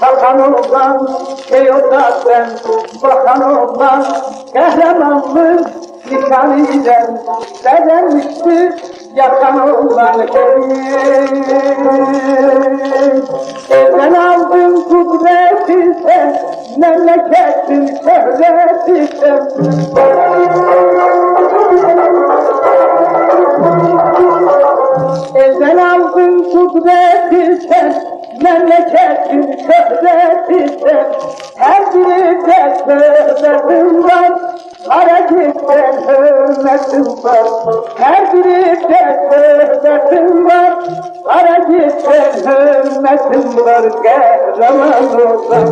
Bakan oğlan, Teodat'ten bakan oğlan, qəhrəmanlık nişanıyla bedenmiştir yakan oğlan. Elden aldın kudreti sen, memleketin şöhreti sen. Elden aldın kudreti sen, memleketin şöhreti sen. Her birinde şöhretin var, hareketten hürmetin var. Her birinde şöhretin var, hareketten hürmetin var. Qəhrəman oğlan.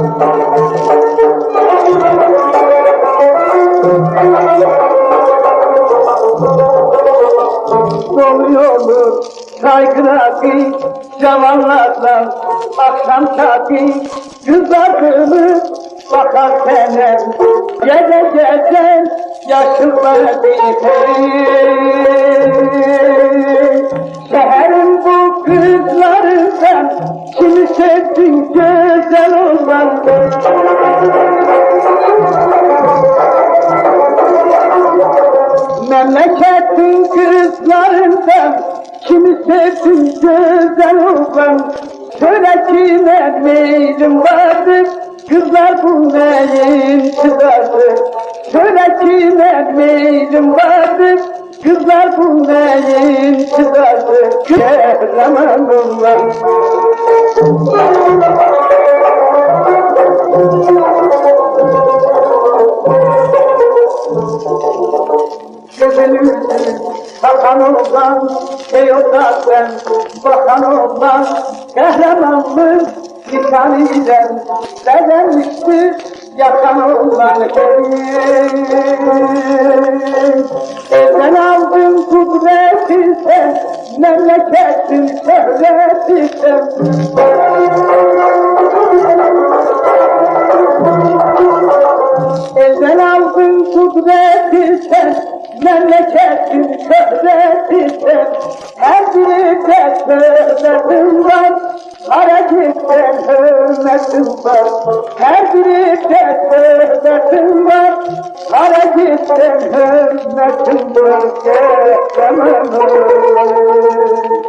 Doluyor saygılardı cavanlardan akşam saati kızardığını bakar sene gece gece yaşlılar şehrin bu kızlarından kimi sevdin güzel olan. Memleketin kızlarından kimi sevdin güzel olan. Şöyle kime meylim vardır, kızlar bu neyin çıkardı. Şöyle kime meylim vardır, kızlar bu neyin çıkardı. Qəhrəman oğlan. Gözünü bakan oğlan, Teodat'ten bakan oğlan, qəhrəmanlık nişanıyla bedenmiştir yakan oğlan. Elden aldın kudreti sen, memleketin şöhreti sen. Elden aldın kudreti sen, memleketin şöhreti sen. Her birinde şöhretin var, hareketten hürmetin var. Her birinde şöhretin var, hareketten hürmetin var. Qəhrəman oğlan.